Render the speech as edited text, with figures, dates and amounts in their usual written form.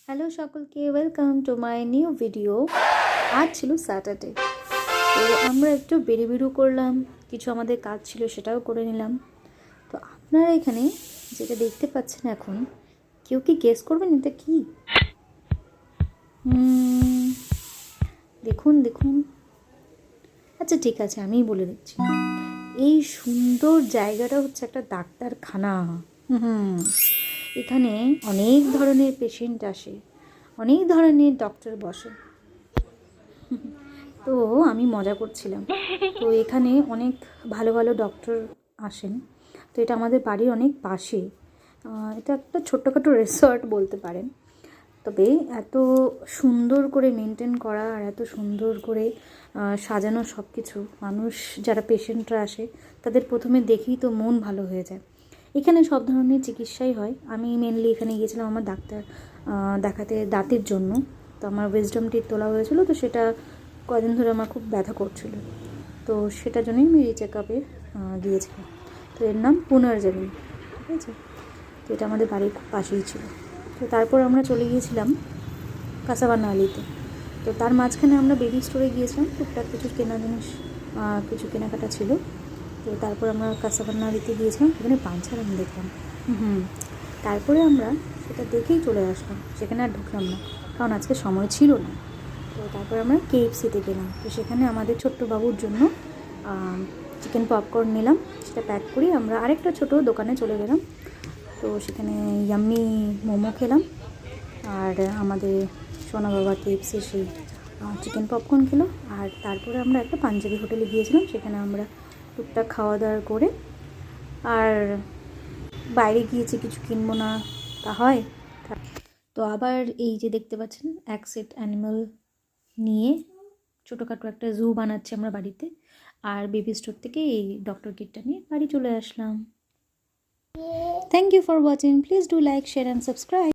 Hello সকলকে, welcome to my new video. আজ ছিল স্যাটারডে, তো আমরা একটু বেরিয়ে করলাম, কিছু আমাদের কাজ ছিল সেটাও করে নিলাম। তো আপনারা এখানে যেটা দেখতে পাচ্ছেন এখন, কেউ কি গেস করবেন এটা কি? দেখুন দেখুন, আচ্ছা ঠিক আছে, আমিই বলে দিচ্ছি। এই সুন্দর জায়গাটা হচ্ছে একটা ডাক্তারখানা। এখানে অনেক ধরনের পেশেন্ট আসে, অনেক ধরনের ডক্টর বসে। তো আমি মজা করছিলাম। তো এখানে অনেক ভালো ভালো ডক্টর আসেন। তো এটা আমাদের বাড়ির অনেক পাশে। এটা একটা ছোট্টখাটো রিসর্ট বলতে পারেন। তবে এত সুন্দর করে মেনটেন করা আর এত সুন্দর করে সাজানো সব কিছু, মানুষ যারা পেশেন্টরা আসে তাদের প্রথমে দেখেই তো মন ভালো হয়ে যায়। এখানে সব ধরনের চিকিৎসাই হয়। আমি মেনলি এখানে গিয়েছিলাম আমার ডাক্তার দেখাতে দাঁতের জন্য। তো আমার উইজডম টিথ তোলা হয়েছিল, তো সেটা কদিন ধরে আমার খুব ব্যথা করছিল, তো সেটার জন্যই আমি চেক আপে গিয়েছিলাম। তো এর নাম পুনর্জনি, ঠিক আছে। তো এটা আমাদের বাড়ির খুব পাশেই ছিল। তো তারপর আমরা চলে গিয়েছিলাম কাসাবানালিতে। তো তার মাঝখানে আমরা বেবি স্টোরে গিয়েছিলাম, টুকটাক কিছু কেনা জিনিস, কিছু কেনাকাটা ছিল। তো তারপর আমরা কাসাবানালিতে গিয়েছিলাম, সেখানে পাঞ্চারাম দেখলাম। তারপরে আমরা সেটা দেখেই চলে আসলাম, সেখানে আর ঢুকলাম না, কারণ আজকে সময় ছিল না। তো তারপর আমরা KFC-তে গেলাম। তো সেখানে আমাদের ছোট্ট বাবুর জন্য চিকেন পপকর্ন নিলাম, সেটা প্যাক করি আমরা আরেকটা ছোটো দোকানে চলে গেলাম। তো সেখানে ইয়াম্মি মোমো খেলাম, আর আমাদের সোনা বাবা KFC সেই চিকেন পপকর্ন খেলো। আর তারপরে আমরা একটা পাঞ্জাবি হোটেলে গিয়েছিলাম, সেখানে আমরা টুকটাক খাওয়া দাওয়া করে আর বাইরে গিয়েছি, কিছু কিনবো না তা হয়। তো আবার এই যে দেখতে পাচ্ছেন, এক সেট অ্যানিমাল নিয়ে ছোটোখাটো একটা জু বানাচ্ছি আমরা বাড়িতে। আর বেবি স্টোর থেকে এই ডক্টর কিটটা নিয়ে বাড়ি চলে আসলাম। Thank you for watching, please do like, share and subscribe.